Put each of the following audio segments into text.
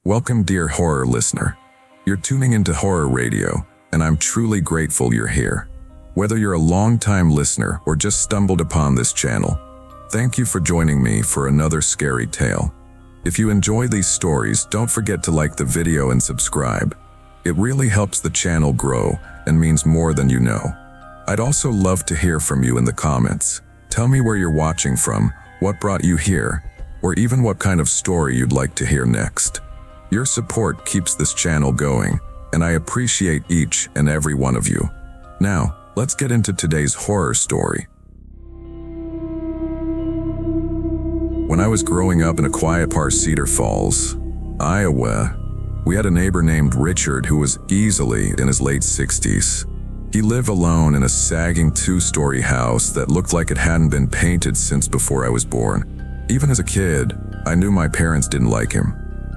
Welcome, dear horror listener. You're tuning into Horror Radio, and I'm truly grateful you're here. Whether you're a long-time listener or just stumbled upon this channel, thank you for joining me for another scary tale. If you enjoy these stories, don't forget to like the video and subscribe. It really helps the channel grow and means more than you know. I'd also love to hear from you in the comments. Tell me where you're watching from, what brought you here, or even what kind of story you'd like to hear next. Your support keeps this channel going, and I appreciate each and every one of you. Now, let's get into today's horror story. When I was growing up in a quiet part of Cedar Falls, Iowa, we had a neighbor named Richard who was easily in his late 60s. He lived alone in a sagging two-story house that looked like it hadn't been painted since before I was born. Even as a kid, I knew my parents didn't like him.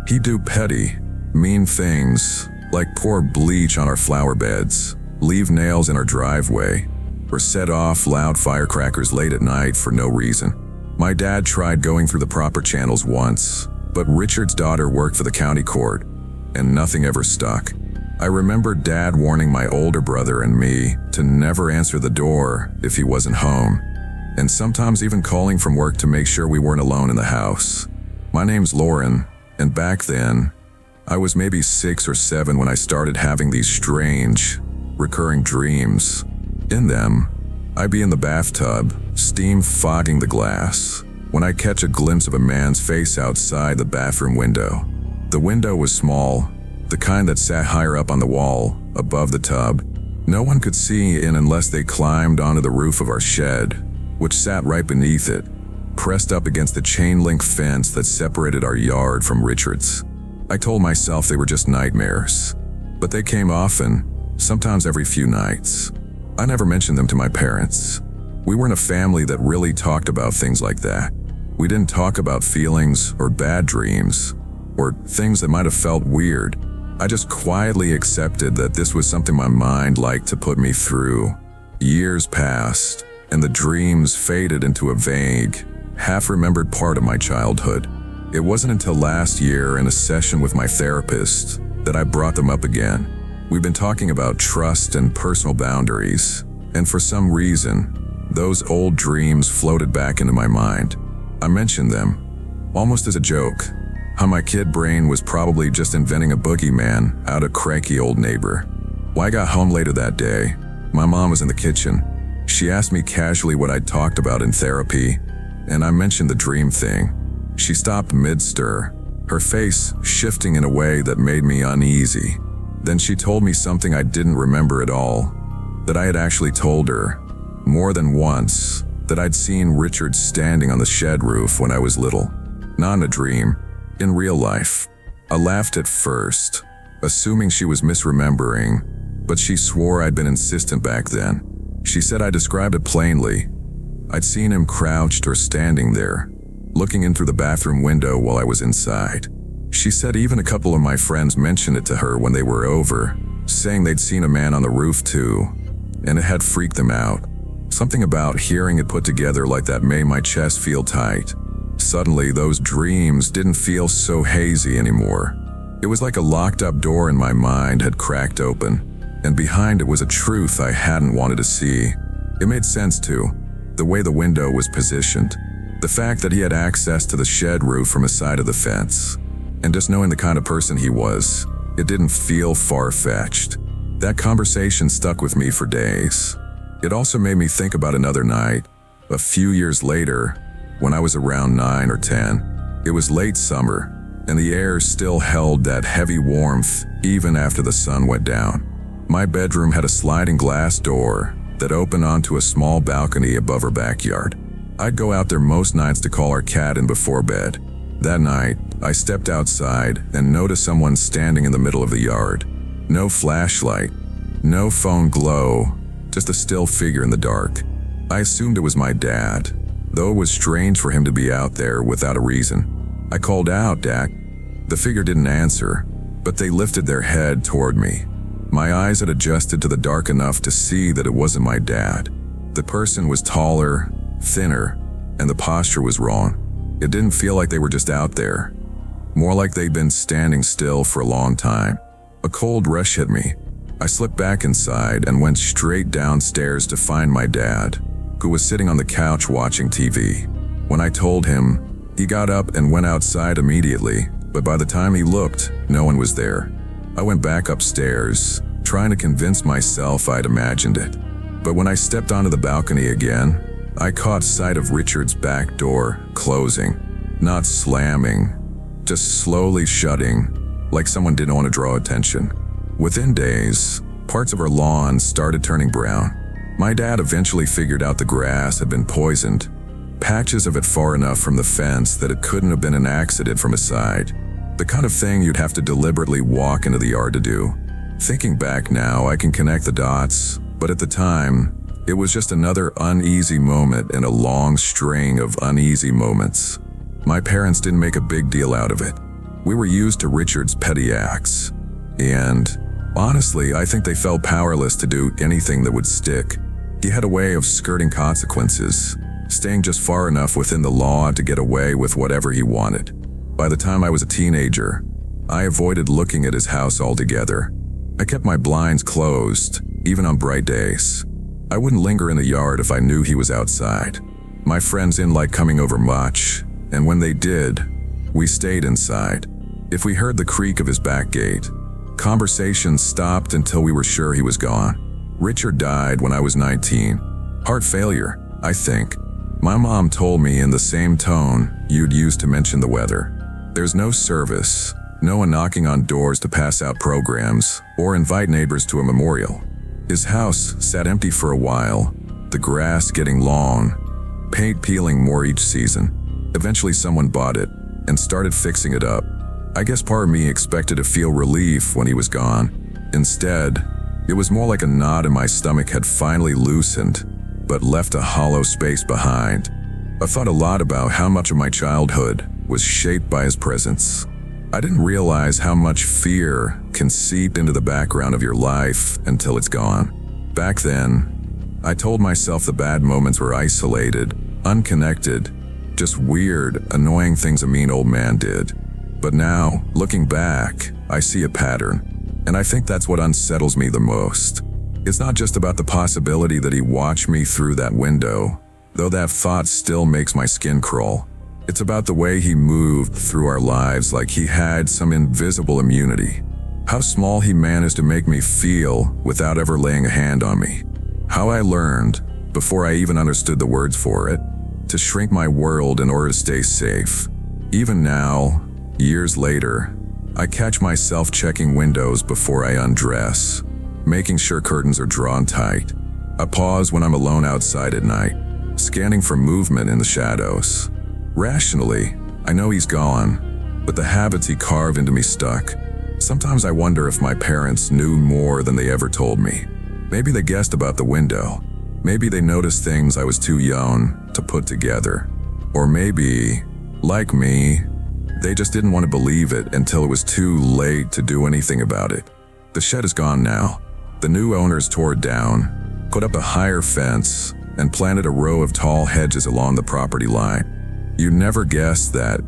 He'd do petty, mean things, like pour bleach on our flower beds, leave nails in our driveway, or set off loud firecrackers late at night for no reason. My dad tried going through the proper channels once, but Richard's daughter worked for the county court, and nothing ever stuck. I remember Dad warning my older brother and me to never answer the door if he wasn't home, and sometimes even calling from work to make sure we weren't alone in the house. My name's Lauren, and back then, I was maybe 6 or 7 when I started having these strange, recurring dreams. In them, I'd be in the bathtub, steam fogging the glass, when I catch a glimpse of a man's face outside the bathroom window. The window was small, the kind that sat higher up on the wall, above the tub. No one could see in unless they climbed onto the roof of our shed, which sat right beneath it, pressed up against the chain-link fence that separated our yard from Richard's. I told myself they were just nightmares, but they came often, sometimes every few nights. I never mentioned them to my parents. We weren't a family that really talked about things like that. We didn't talk about feelings or bad dreams, or things that might have felt weird. I just quietly accepted that this was something my mind liked to put me through. Years passed, and the dreams faded into a vague, half-remembered part of my childhood. It wasn't until last year in a session with my therapist that I brought them up again. We've been talking about trust and personal boundaries, and for some reason, those old dreams floated back into my mind. I mentioned them, almost as a joke, how my kid brain was probably just inventing a boogeyman out of cranky old neighbor. When I got home later that day, my mom was in the kitchen. She asked me casually what I'd talked about in therapy, and I mentioned the dream thing. She stopped mid-stir, her face shifting in a way that made me uneasy. Then she told me something I didn't remember at all, that I had actually told her, more than once, that I'd seen Richard standing on the shed roof when I was little. Not in a dream, in real life. I laughed at first, assuming she was misremembering, but she swore I'd been insistent back then. She said I described it plainly. I'd seen him crouched or standing there, looking in through the bathroom window while I was inside. She said even a couple of my friends mentioned it to her when they were over, saying they'd seen a man on the roof too, and it had freaked them out. Something about hearing it put together like that made my chest feel tight. Suddenly, those dreams didn't feel so hazy anymore. It was like a locked-up door in my mind had cracked open, and behind it was a truth I hadn't wanted to see. It made sense too, the way the window was positioned, the fact that he had access to the shed roof from a side of the fence, and just knowing the kind of person he was, it didn't feel far-fetched. That conversation stuck with me for days. It also made me think about another night, a few years later, when I was around 9 or 10. It was late summer, and the air still held that heavy warmth even after the sun went down. My bedroom had a sliding glass door that opened onto a small balcony above our backyard. I'd go out there most nights to call our cat in before bed. That night, I stepped outside and noticed someone standing in the middle of the yard. No flashlight, no phone glow, just a still figure in the dark. I assumed it was my dad, though it was strange for him to be out there without a reason. I called out, "Dad." The figure didn't answer, but they lifted their head toward me. My eyes had adjusted to the dark enough to see that it wasn't my dad. The person was taller, thinner, and the posture was wrong. It didn't feel like they were just out there. more like they'd been standing still for a long time. A cold rush hit me. I slipped back inside and went straight downstairs to find my dad, who was sitting on the couch watching TV. When I told him, he got up and went outside immediately, but by the time he looked, no one was there. I went back upstairs, trying to convince myself I'd imagined it. But when I stepped onto the balcony again, I caught sight of Richard's back door closing, not slamming, just slowly shutting, like someone didn't want to draw attention. Within days, parts of our lawn started turning brown. My dad eventually figured out the grass had been poisoned, patches of it far enough from the fence that it couldn't have been an accident from his side. The kind of thing you'd have to deliberately walk into the yard to do. Thinking back now, I can connect the dots, but at the time, it was just another uneasy moment in a long string of uneasy moments. My parents didn't make a big deal out of it. We were used to Richard's petty acts, and honestly, I think they felt powerless to do anything that would stick. He had a way of skirting consequences, staying just far enough within the law to get away with whatever he wanted. By the time I was a teenager, I avoided looking at his house altogether. I kept my blinds closed, even on bright days. I wouldn't linger in the yard if I knew he was outside. My friends didn't like coming over much, and when they did, we stayed inside. If we heard the creak of his back gate, conversations stopped until we were sure he was gone. Richard died when I was 19. Heart failure, I think. My mom told me in the same tone you'd use to mention the weather. There's no service, no one knocking on doors to pass out programs or invite neighbors to a memorial. His house sat empty for a while, the grass getting long, paint peeling more each season. Eventually someone bought it and started fixing it up. I guess part of me expected to feel relief when he was gone. Instead, it was more like a knot in my stomach had finally loosened, but left a hollow space behind. I thought a lot about how much of my childhood was shaped by his presence. I didn't realize how much fear can seep into the background of your life until it's gone. Back then, I told myself the bad moments were isolated, unconnected, just weird, annoying things a mean old man did. But now, looking back, I see a pattern, and I think that's what unsettles me the most. It's not just about the possibility that he watched me through that window, though that thought still makes my skin crawl. It's about the way he moved through our lives like he had some invisible immunity. How small he managed to make me feel without ever laying a hand on me. How I learned, before I even understood the words for it, to shrink my world in order to stay safe. Even now, years later, I catch myself checking windows before I undress, making sure curtains are drawn tight. I pause when I'm alone outside at night, scanning for movement in the shadows. Rationally, I know he's gone, but the habits he carved into me stuck. Sometimes I wonder if my parents knew more than they ever told me. Maybe they guessed about the window. Maybe they noticed things I was too young to put together. Or maybe, like me, they just didn't want to believe it until it was too late to do anything about it. The shed is gone now. The new owners tore it down, put up a higher fence, and planted a row of tall hedges along the property line. You'd never guess that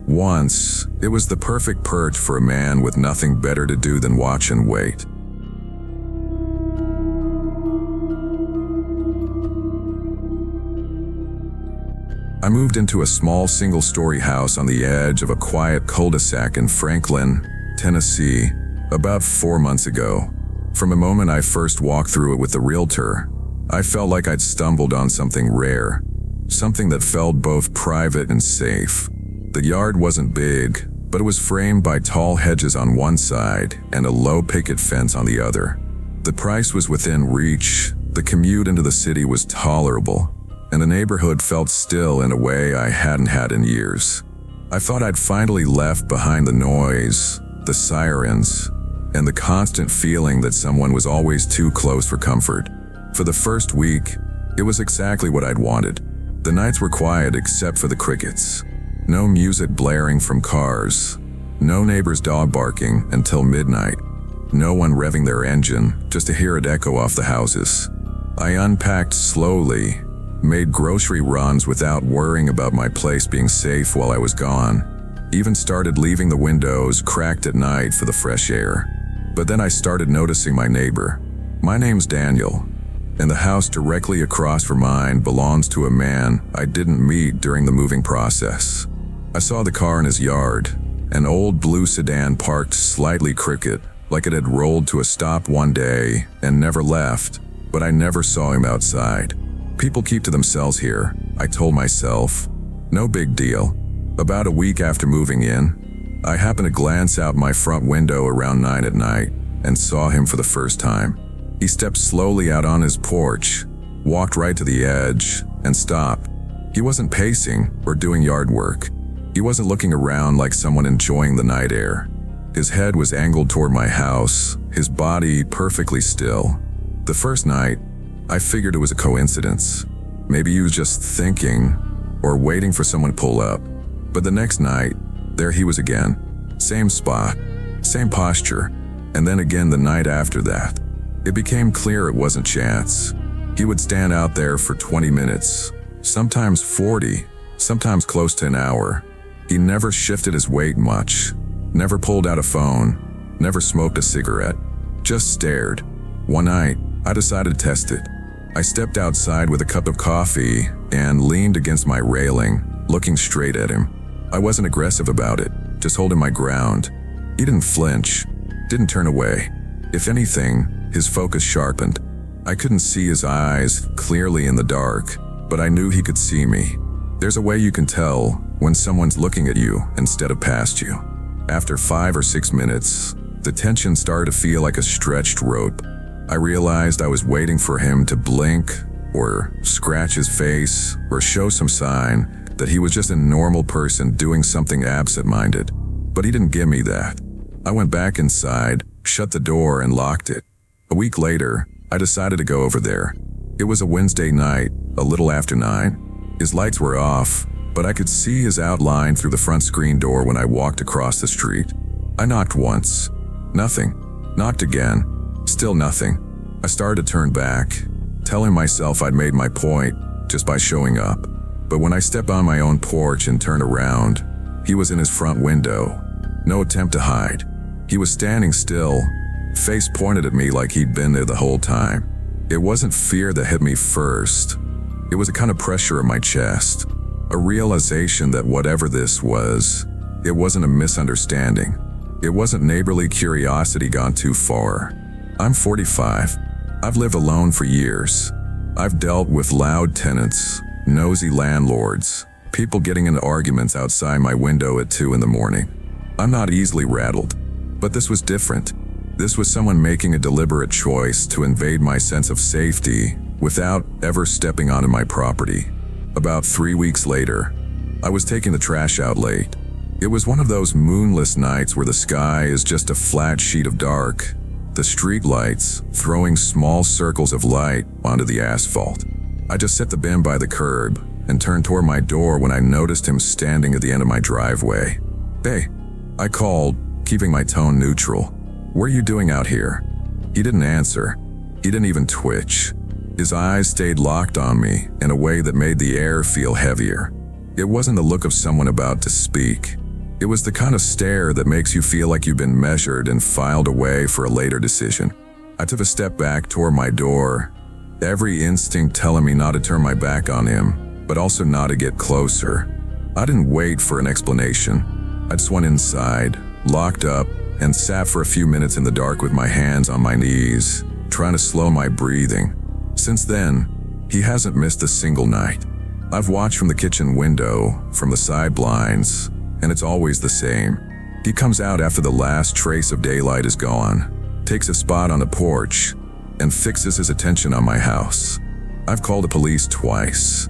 once it was the perfect perch for a man with nothing better to do than watch and wait. I moved into a small single-story house on the edge of a quiet cul-de-sac in Franklin, Tennessee, about 4 months ago. From the moment I first walked through it with the realtor, I felt like I'd stumbled on something rare, something that felt both private and safe. The yard wasn't big, but it was framed by tall hedges on one side and a low picket fence on the other. The price was within reach, the commute into the city was tolerable, and the neighborhood felt still in a way I hadn't had in years. I thought I'd finally left behind the noise, the sirens, and the constant feeling that someone was always too close for comfort. For the first week, it was exactly what I'd wanted. The nights were quiet except for the crickets. No music blaring from cars. No neighbor's dog barking until midnight. No one revving their engine just to hear it echo off the houses. I unpacked slowly, made grocery runs without worrying about my place being safe while I was gone, Even started leaving the windows cracked at night for the fresh air. But then I started noticing my neighbor. My name's Daniel, and the house directly across from mine belongs to a man I didn't meet during the moving process. I saw the car in his yard, an old blue sedan parked slightly crooked, like it had rolled to a stop one day and never left, but I never saw him outside. People keep to themselves here, I told myself. No big deal. About a week after moving in, I happened to glance out my front window around 9 at night and saw him for the first time. He stepped slowly out on his porch, walked right to the edge, and stopped. He wasn't pacing or doing yard work. He wasn't looking around like someone enjoying the night air. His head was angled toward my house, his body perfectly still. The first night, I figured it was a coincidence. Maybe he was just thinking or waiting for someone to pull up. But the next night, there he was again. Same spot, same posture, and then again the night after that. It became clear it wasn't chance. He would stand out there for 20 minutes, sometimes 40, sometimes close to an hour. He never shifted his weight much, never pulled out a phone, never smoked a cigarette, just stared. One night, I decided to test it. I stepped outside with a cup of coffee and leaned against my railing, looking straight at him. I wasn't aggressive about it, just holding my ground. He didn't flinch, didn't turn away. If anything, his focus sharpened. I couldn't see his eyes clearly in the dark, but I knew he could see me. There's a way you can tell when someone's looking at you instead of past you. After 5 or 6 minutes, the tension started to feel like a stretched rope. I realized I was waiting for him to blink or scratch his face or show some sign that he was just a normal person doing something absent-minded. But he didn't give me that. I went back inside, shut the door, and locked it. A week later, I decided to go over there. It was a Wednesday night, a little after 9. His lights were off, but I could see his outline through the front screen door when I walked across the street. I knocked once. Nothing. Knocked again. Still nothing. I started to turn back, telling myself I'd made my point just by showing up. But when I stepped on my own porch and turned around, he was in his front window. No attempt to hide. He was standing still, face pointed at me like he'd been there the whole time. It wasn't fear that hit me first. It was a kind of pressure in my chest. A realization that whatever this was, it wasn't a misunderstanding. It wasn't neighborly curiosity gone too far. I'm 45. I've lived alone for years. I've dealt with loud tenants, nosy landlords, people getting into arguments outside my window at 2 in the morning. I'm not easily rattled, but this was different. This was someone making a deliberate choice to invade my sense of safety without ever stepping onto my property. About 3 weeks later, I was taking the trash out late. It was one of those moonless nights where the sky is just a flat sheet of dark, the street lights throwing small circles of light onto the asphalt. I just set the bin by the curb and turned toward my door when I noticed him standing at the end of my driveway. "Hey," I called, keeping my tone neutral. "What are you doing out here?" He didn't answer. He didn't even twitch. His eyes stayed locked on me in a way that made the air feel heavier. It wasn't the look of someone about to speak. It was the kind of stare that makes you feel like you've been measured and filed away for a later decision. I took a step back toward my door, every instinct telling me not to turn my back on him, but also not to get closer. I didn't wait for an explanation. I just went inside, locked up, and sat for a few minutes in the dark with my hands on my knees, trying to slow my breathing. Since then, he hasn't missed a single night. I've watched from the kitchen window, from the side blinds, and it's always the same. He comes out after the last trace of daylight is gone, takes a spot on the porch, and fixes his attention on my house. I've called the police twice.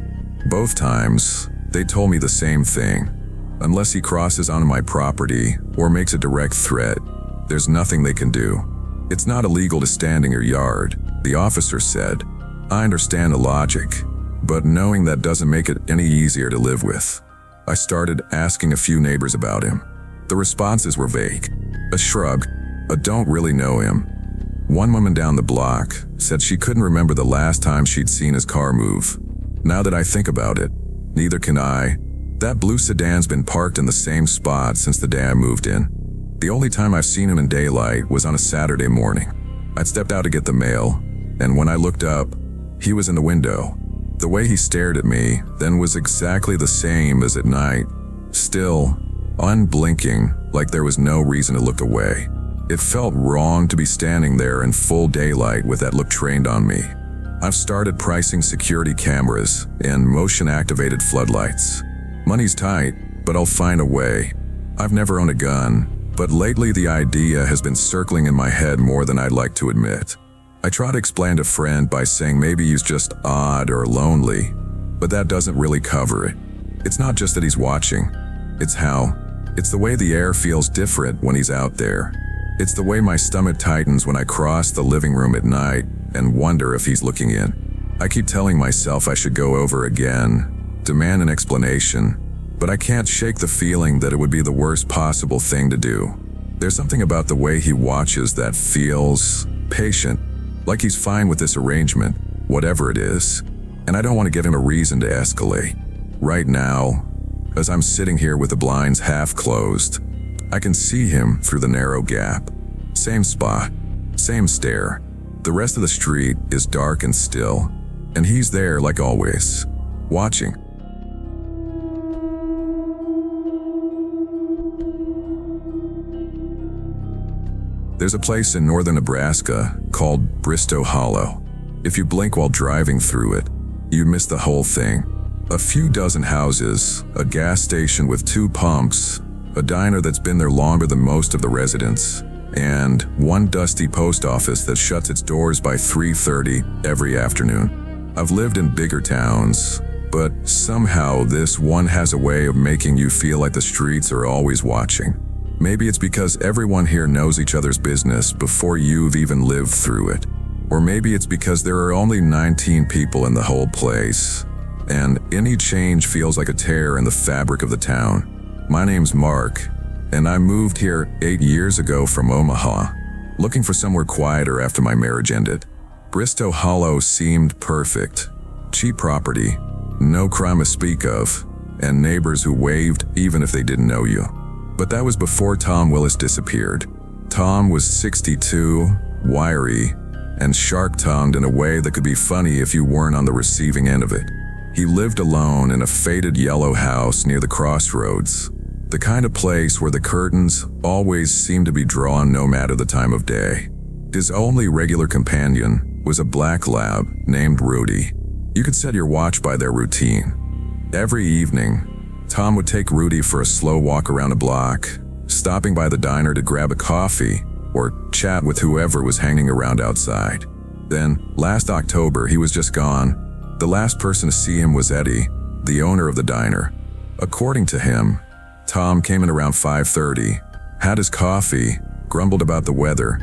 Both times, they told me the same thing. Unless he crosses onto my property or makes a direct threat, there's nothing they can do. It's not illegal to stand in your yard, the officer said. I understand the logic, but knowing that doesn't make it any easier to live with. I started asking a few neighbors about him. The responses were vague. A shrug, a "don't really know him." One woman down the block said she couldn't remember the last time she'd seen his car move. Now that I think about it, neither can I. That blue sedan's been parked in the same spot since the day I moved in. The only time I've seen him in daylight was on a Saturday morning. I'd stepped out to get the mail, and when I looked up, he was in the window. The way he stared at me then was exactly the same as at night, still unblinking, like there was no reason to look away. It felt wrong to be standing there in full daylight with that look trained on me. I've started pricing security cameras and motion-activated floodlights. Money's tight, but I'll find a way. I've never owned a gun, but lately the idea has been circling in my head more than I'd like to admit. I try to explain to a friend by saying maybe he's just odd or lonely, but that doesn't really cover it. It's not just that he's watching. It's the way the air feels different when he's out there. It's the way my stomach tightens when I cross the living room at night and wonder if he's looking in. I keep telling myself I should go over again, demand an explanation, but I can't shake the feeling that it would be the worst possible thing to do. There's something about the way he watches that feels patient, like he's fine with this arrangement, whatever it is, and I don't want to give him a reason to escalate. Right now, as I'm sitting here with the blinds half closed, I can see him through the narrow gap. Same spot, same stare. The rest of the street is dark and still, and he's there like always, watching. There's a place in northern Nebraska called Bristow Hollow. If you blink while driving through it, you miss the whole thing. A few dozen houses, a gas station with 2 pumps, a diner that's been there longer than most of the residents, and one dusty post office that shuts its doors by 3:30 every afternoon. I've lived in bigger towns, but somehow this one has a way of making you feel like the streets are always watching. Maybe it's because everyone here knows each other's business before you've even lived through it. Or maybe it's because there are only 19 people in the whole place, and any change feels like a tear in the fabric of the town. My name's Mark, and I moved here 8 years ago from Omaha, looking for somewhere quieter after my marriage ended. Bristow Hollow seemed perfect. Cheap property, no crime to speak of, and neighbors who waved even if they didn't know you. But that was before Tom Willis disappeared. Tom was 62, wiry, and sharp-tongued in a way that could be funny if you weren't on the receiving end of it. He lived alone in a faded yellow house near the crossroads, the kind of place where the curtains always seemed to be drawn no matter the time of day. His only regular companion was a black lab named Rudy. You could set your watch by their routine. Every evening, Tom would take Rudy for a slow walk around a block, stopping by the diner to grab a coffee or chat with whoever was hanging around outside. Then, last October, he was just gone. The last person to see him was Eddie, the owner of the diner. According to him, Tom came in around 5:30, had his coffee, grumbled about the weather,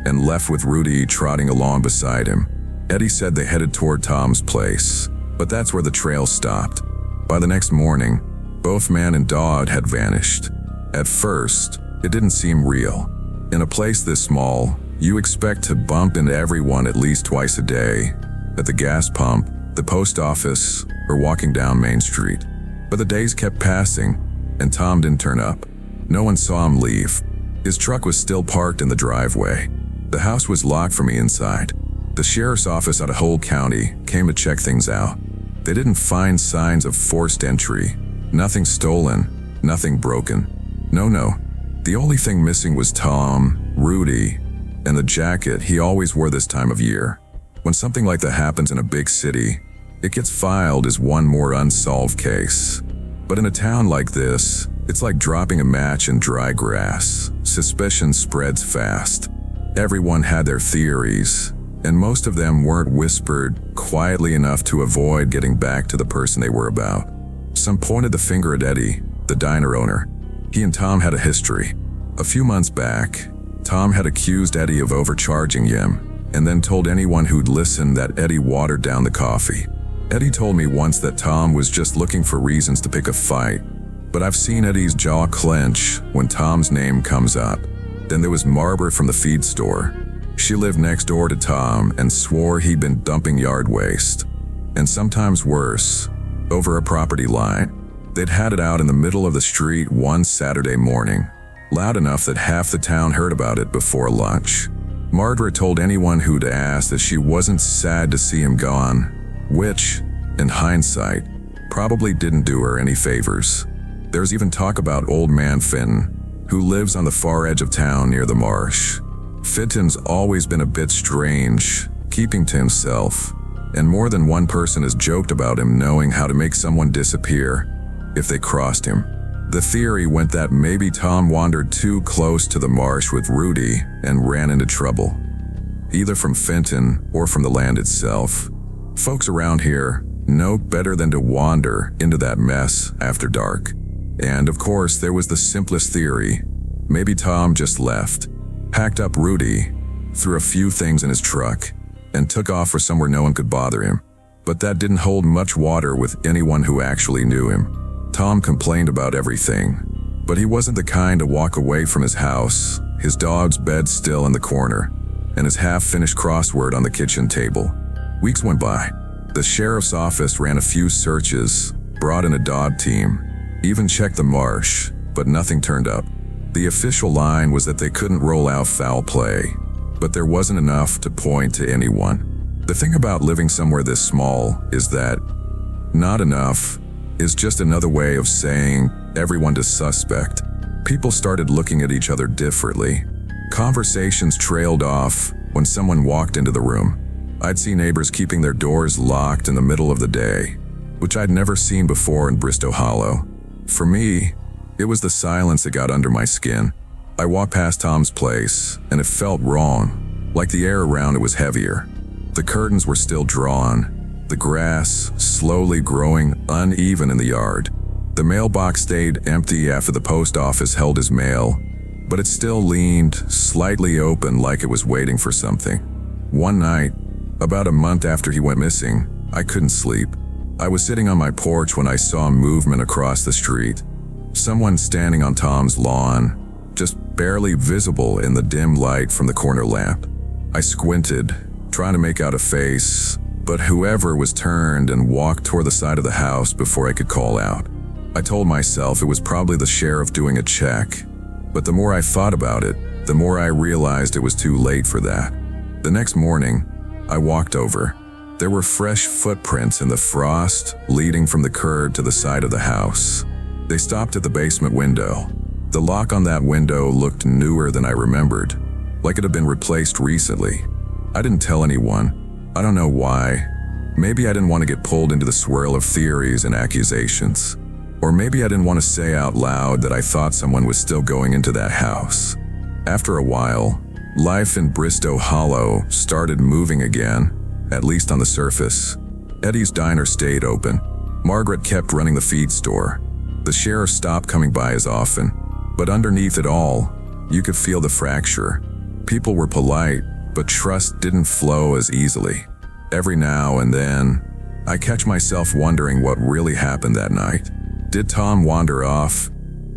and left with Rudy trotting along beside him. Eddie said they headed toward Tom's place, but that's where the trail stopped. By the next morning, both man and dog had vanished. At first, it didn't seem real. In a place this small, you expect to bump into everyone at least twice a day, at the gas pump, the post office, or walking down Main Street. But the days kept passing, and Tom didn't turn up. No one saw him leave. His truck was still parked in the driveway. The house was locked from the inside. The sheriff's office out of Whole County came to check things out. They didn't find signs of forced entry. Nothing stolen, nothing broken. No. The only thing missing was Tom, Rudy, and the jacket he always wore this time of year. When something like that happens in a big city, it gets filed as one more unsolved case. But in a town like this, it's like dropping a match in dry grass. Suspicion spreads fast. Everyone had their theories, and most of them weren't whispered quietly enough to avoid getting back to the person they were about. Some pointed the finger at Eddie, the diner owner. He and Tom had a history. A few months back, Tom had accused Eddie of overcharging him, and then told anyone who'd listen that Eddie watered down the coffee. Eddie told me once that Tom was just looking for reasons to pick a fight, but I've seen Eddie's jaw clench when Tom's name comes up. Then there was Margaret from the feed store. She lived next door to Tom and swore he'd been dumping yard waste, and sometimes worse, over a property line. They'd had it out in the middle of the street one Saturday morning, loud enough that half the town heard about it before lunch. Margaret told anyone who'd asked that she wasn't sad to see him gone, which, in hindsight, probably didn't do her any favors. There's even talk about old man Fenton, who lives on the far edge of town near the marsh. Fenton's always been a bit strange, keeping to himself, and more than one person has joked about him knowing how to make someone disappear if they crossed him. The theory went that maybe Tom wandered too close to the marsh with Rudy and ran into trouble, either from Fenton or from the land itself. Folks around here know better than to wander into that mess after dark. And of course, there was the simplest theory. Maybe Tom just left, packed up Rudy, threw a few things in his truck, and took off for somewhere no one could bother him. But that didn't hold much water with anyone who actually knew him. Tom complained about everything, but he wasn't the kind to walk away from his house, his dog's bed still in the corner, and his half-finished crossword on the kitchen table. Weeks went by. The sheriff's office ran a few searches, brought in a dog team, even checked the marsh, but nothing turned up. The official line was that they couldn't roll out foul play, but there wasn't enough to point to anyone. The thing about living somewhere this small is that not enough is just another way of saying everyone is suspect. People started looking at each other differently. Conversations trailed off when someone walked into the room. I'd see neighbors keeping their doors locked in the middle of the day, which I'd never seen before in Bristow Hollow. For me, it was the silence that got under my skin. I walked past Tom's place, and it felt wrong, like the air around it was heavier. The curtains were still drawn, the grass slowly growing uneven in the yard. The mailbox stayed empty after the post office held his mail, but it still leaned slightly open like it was waiting for something. One night, about a month after he went missing, I couldn't sleep. I was sitting on my porch when I saw movement across the street. Someone standing on Tom's lawn, just barely visible in the dim light from the corner lamp. I squinted, trying to make out a face, but whoever was turned and walked toward the side of the house before I could call out. I told myself it was probably the sheriff doing a check, but the more I thought about it, the more I realized it was too late for that. The next morning, I walked over. There were fresh footprints in the frost leading from the curb to the side of the house. They stopped at the basement window. The lock on that window looked newer than I remembered, like it had been replaced recently. I didn't tell anyone. I don't know why. Maybe I didn't want to get pulled into the swirl of theories and accusations. Or maybe I didn't want to say out loud that I thought someone was still going into that house. After a while, life in Bristow Hollow started moving again, at least on the surface. Eddie's diner stayed open. Margaret kept running the feed store. The sheriff stopped coming by as often. But underneath it all, you could feel the fracture. People were polite, but trust didn't flow as easily. Every now and then, I catch myself wondering what really happened that night. Did Tom wander off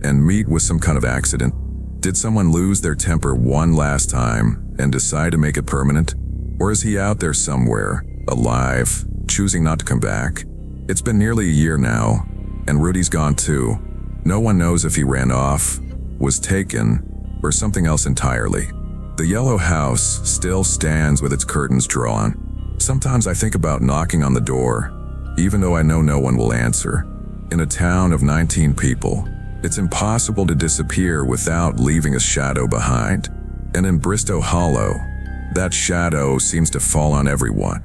and meet with some kind of accident? Did someone lose their temper one last time and decide to make it permanent? Or is he out there somewhere, alive, choosing not to come back? It's been nearly a year now, and Rudy's gone too. No one knows if he ran off, was taken, or something else entirely. The yellow house still stands with its curtains drawn. Sometimes I think about knocking on the door, even though I know no one will answer. In a town of 19 people, it's impossible to disappear without leaving a shadow behind. And in Bristow Hollow, that shadow seems to fall on everyone.